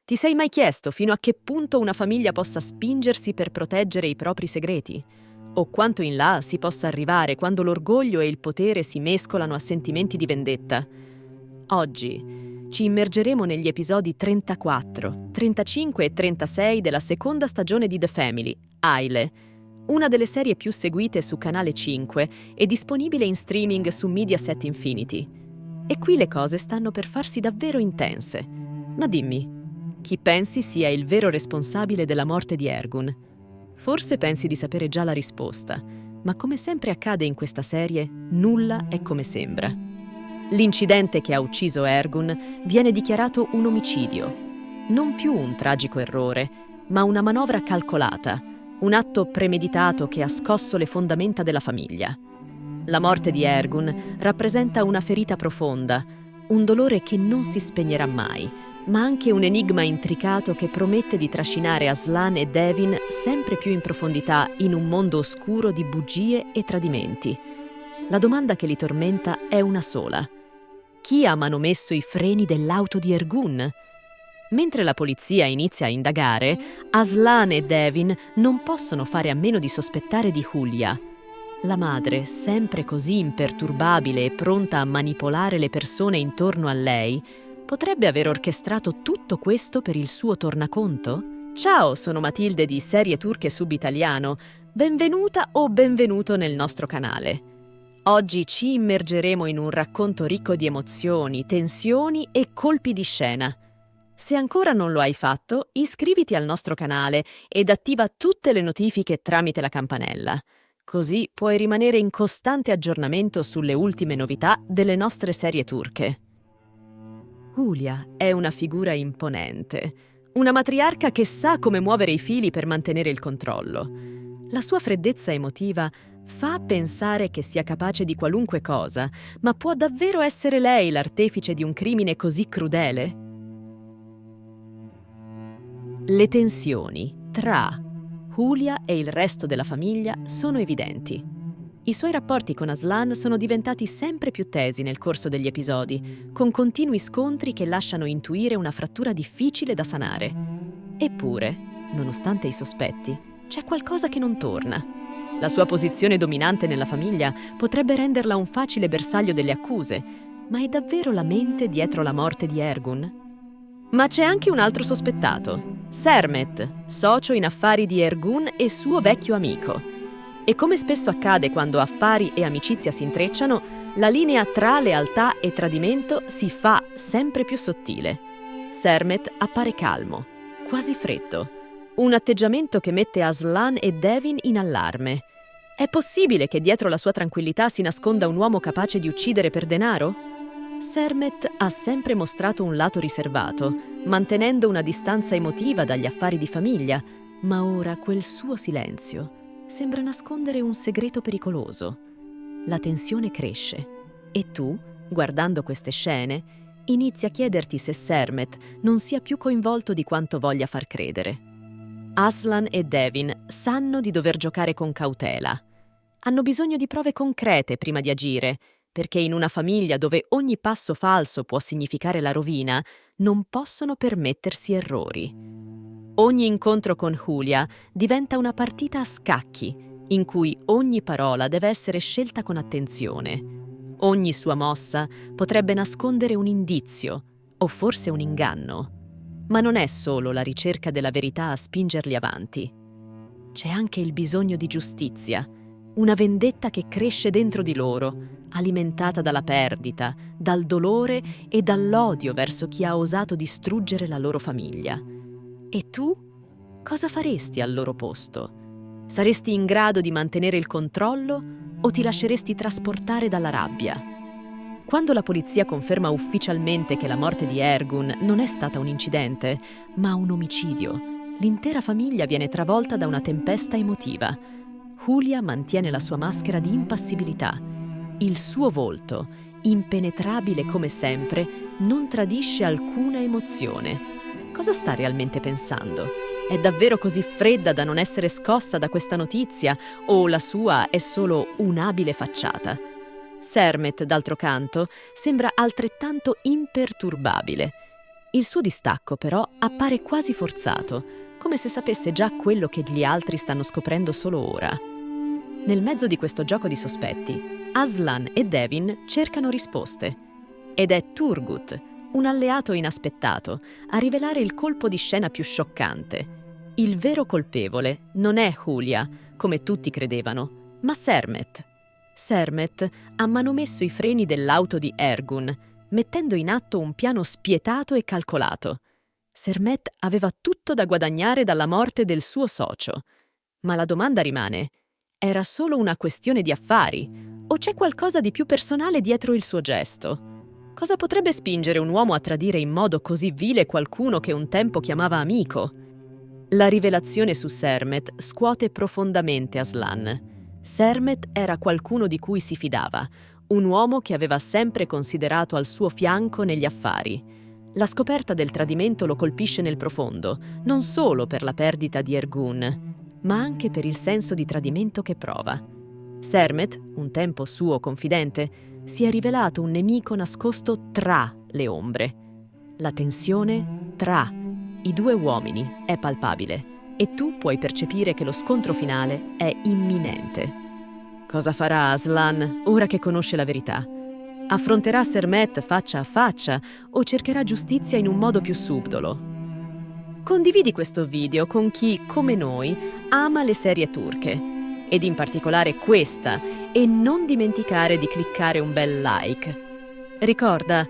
Ti sei mai chiesto fino a che punto una famiglia possa spingersi per proteggere i propri segreti? O quanto in là si possa arrivare quando l'orgoglio e il potere si mescolano a sentimenti di vendetta? Oggi ci immergeremo negli episodi 34, 35 e 36 della seconda stagione di The Family, Aile, una delle serie più seguite su Canale 5 e disponibile in streaming su Mediaset Infinity. E qui le cose stanno per farsi davvero intense. Ma dimmi, chi pensi sia il vero responsabile della morte di Ergun? Forse pensi di sapere già la risposta, ma come sempre accade in questa serie, nulla è come sembra. L'incidente che ha ucciso Ergun viene dichiarato un omicidio. Non più un tragico errore, ma una manovra calcolata, un atto premeditato che ha scosso le fondamenta della famiglia. La morte di Ergun rappresenta una ferita profonda, un dolore che non si spegnerà mai, ma anche un enigma intricato che promette di trascinare Aslan e Devin sempre più in profondità in un mondo oscuro di bugie e tradimenti. La domanda che li tormenta è una sola. Chi ha manomesso i freni dell'auto di Ergun? Mentre la polizia inizia a indagare, Aslan e Devin non possono fare a meno di sospettare di Julia. La madre, sempre così imperturbabile e pronta a manipolare le persone intorno a lei, potrebbe aver orchestrato tutto questo per il suo tornaconto? Ciao, sono Matilde di Serie Turche Subitaliano. Benvenuta o benvenuto nel nostro canale. Oggi ci immergeremo in un racconto ricco di emozioni, tensioni e colpi di scena. Se ancora non lo hai fatto, iscriviti al nostro canale ed attiva tutte le notifiche tramite la campanella. Così puoi rimanere in costante aggiornamento sulle ultime novità delle nostre serie turche. Julia è una figura imponente, una matriarca che sa come muovere i fili per mantenere il controllo. La sua freddezza emotiva fa pensare che sia capace di qualunque cosa, ma può davvero essere lei l'artefice di un crimine così crudele? Le tensioni tra Julia e il resto della famiglia sono evidenti. I suoi rapporti con Aslan sono diventati sempre più tesi nel corso degli episodi, con continui scontri che lasciano intuire una frattura difficile da sanare. Eppure, nonostante i sospetti, c'è qualcosa che non torna. La sua posizione dominante nella famiglia potrebbe renderla un facile bersaglio delle accuse, ma è davvero la mente dietro la morte di Ergun? Ma c'è anche un altro sospettato, Sermet, socio in affari di Ergun e suo vecchio amico. E come spesso accade quando affari e amicizia si intrecciano, la linea tra lealtà e tradimento si fa sempre più sottile. Sermet appare calmo, quasi freddo, un atteggiamento che mette Aslan e Devin in allarme. È possibile che dietro la sua tranquillità si nasconda un uomo capace di uccidere per denaro? Sermet ha sempre mostrato un lato riservato, mantenendo una distanza emotiva dagli affari di famiglia, ma ora quel suo silenzio sembra nascondere un segreto pericoloso. La tensione cresce e tu, guardando queste scene, inizi a chiederti se Sermet non sia più coinvolto di quanto voglia far credere. Aslan e Devin sanno di dover giocare con cautela. Hanno bisogno di prove concrete prima di agire, perché in una famiglia dove ogni passo falso può significare la rovina, non possono permettersi errori. Ogni incontro con Julia diventa una partita a scacchi, in cui ogni parola deve essere scelta con attenzione. Ogni sua mossa potrebbe nascondere un indizio, o forse un inganno. Ma non è solo la ricerca della verità a spingerli avanti. C'è anche il bisogno di giustizia, una vendetta che cresce dentro di loro, alimentata dalla perdita, dal dolore e dall'odio verso chi ha osato distruggere la loro famiglia. E tu? Cosa faresti al loro posto? Saresti in grado di mantenere il controllo o ti lasceresti trasportare dalla rabbia? Quando la polizia conferma ufficialmente che la morte di Ergun non è stata un incidente, ma un omicidio, l'intera famiglia viene travolta da una tempesta emotiva. Julia mantiene la sua maschera di impassibilità. Il suo volto, impenetrabile come sempre, non tradisce alcuna emozione. Cosa sta realmente pensando? È davvero così fredda da non essere scossa da questa notizia o la sua è solo un'abile facciata? Sermet, d'altro canto, sembra altrettanto imperturbabile. Il suo distacco, però, appare quasi forzato, come se sapesse già quello che gli altri stanno scoprendo solo ora. Nel mezzo di questo gioco di sospetti, Aslan e Devin cercano risposte. Ed è Turgut, un alleato inaspettato, a rivelare il colpo di scena più scioccante. Il vero colpevole non è Julia, come tutti credevano, ma Sermet. Sermet ha manomesso i freni dell'auto di Ergun, mettendo in atto un piano spietato e calcolato. Sermet aveva tutto da guadagnare dalla morte del suo socio. Ma la domanda rimane: era solo una questione di affari? O c'è qualcosa di più personale dietro il suo gesto? Cosa potrebbe spingere un uomo a tradire in modo così vile qualcuno che un tempo chiamava amico? La rivelazione su Sermet scuote profondamente Aslan. Sermet era qualcuno di cui si fidava, un uomo che aveva sempre considerato al suo fianco negli affari. La scoperta del tradimento lo colpisce nel profondo, non solo per la perdita di Ergun, ma anche per il senso di tradimento che prova. Sermet, un tempo suo confidente, si è rivelato un nemico nascosto tra le ombre. La tensione tra i due uomini è palpabile e tu puoi percepire che lo scontro finale è imminente. Cosa farà Aslan ora che conosce la verità? Affronterà Sermet faccia a faccia o cercherà giustizia in un modo più subdolo? Condividi questo video con chi, come noi, ama le serie turche, ed in particolare questa, e non dimenticare di cliccare un bel like. Ricorda,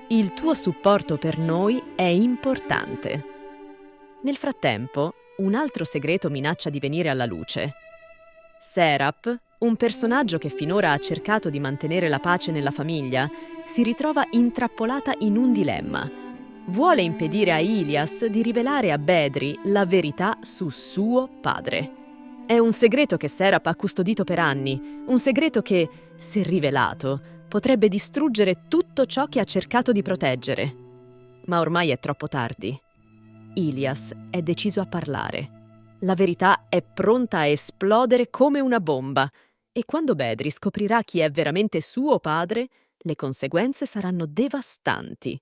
il tuo supporto per noi è importante. Nel frattempo, un altro segreto minaccia di venire alla luce. Serap, un personaggio che finora ha cercato di mantenere la pace nella famiglia, si ritrova intrappolata in un dilemma. Vuole impedire a Ilias di rivelare a Bedri la verità su suo padre. È un segreto che Serap ha custodito per anni, un segreto che, se rivelato, potrebbe distruggere tutto ciò che ha cercato di proteggere. Ma ormai è troppo tardi. Ilias è deciso a parlare. La verità è pronta a esplodere come una bomba e quando Bedri scoprirà chi è veramente suo padre, le conseguenze saranno devastanti.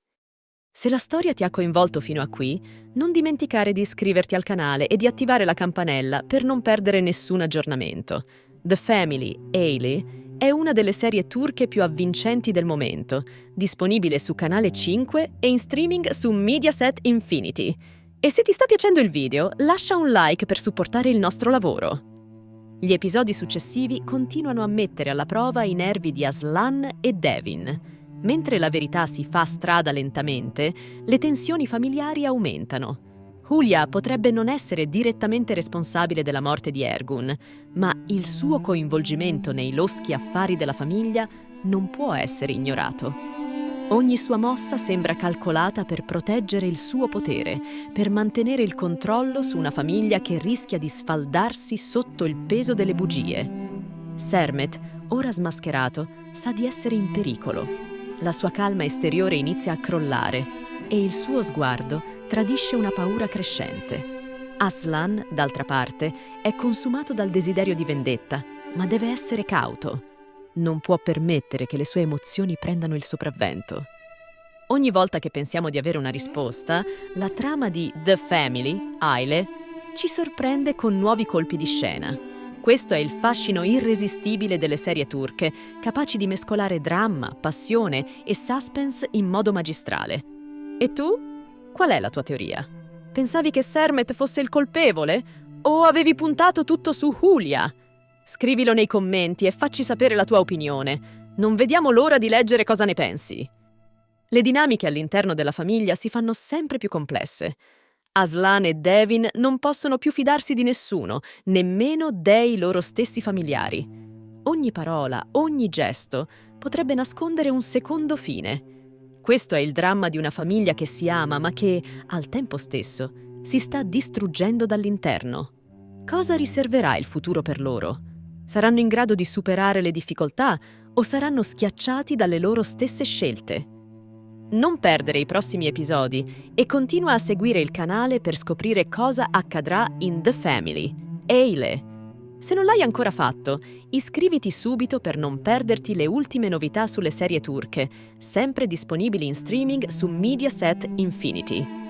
Se la storia ti ha coinvolto fino a qui, non dimenticare di iscriverti al canale e di attivare la campanella per non perdere nessun aggiornamento. The Family, Ailey, è una delle serie turche più avvincenti del momento, disponibile su Canale 5 e in streaming su Mediaset Infinity. E se ti sta piacendo il video, lascia un like per supportare il nostro lavoro. Gli episodi successivi continuano a mettere alla prova i nervi di Aslan e Devin. Mentre la verità si fa strada lentamente, le tensioni familiari aumentano. Julia potrebbe non essere direttamente responsabile della morte di Ergun, ma il suo coinvolgimento nei loschi affari della famiglia non può essere ignorato. Ogni sua mossa sembra calcolata per proteggere il suo potere, per mantenere il controllo su una famiglia che rischia di sfaldarsi sotto il peso delle bugie. Sermet, ora smascherato, sa di essere in pericolo. La sua calma esteriore inizia a crollare e il suo sguardo tradisce una paura crescente. Aslan, d'altra parte, è consumato dal desiderio di vendetta, ma deve essere cauto. Non può permettere che le sue emozioni prendano il sopravvento. Ogni volta che pensiamo di avere una risposta, la trama di The Family, Aile, ci sorprende con nuovi colpi di scena. Questo è il fascino irresistibile delle serie turche, capaci di mescolare dramma, passione e suspense in modo magistrale. E tu? Qual è la tua teoria? Pensavi che Sermet fosse il colpevole? O avevi puntato tutto su Julia? Scrivilo nei commenti e facci sapere la tua opinione. Non vediamo l'ora di leggere cosa ne pensi. Le dinamiche all'interno della famiglia si fanno sempre più complesse. Aslan e Devin non possono più fidarsi di nessuno, nemmeno dei loro stessi familiari. Ogni parola, ogni gesto potrebbe nascondere un secondo fine. Questo è il dramma di una famiglia che si ama, ma che, al tempo stesso, si sta distruggendo dall'interno. Cosa riserverà il futuro per loro? Saranno in grado di superare le difficoltà o saranno schiacciati dalle loro stesse scelte? Non perdere i prossimi episodi e continua a seguire il canale per scoprire cosa accadrà in The Family, Aile. Se non l'hai ancora fatto, iscriviti subito per non perderti le ultime novità sulle serie turche, sempre disponibili in streaming su Mediaset Infinity.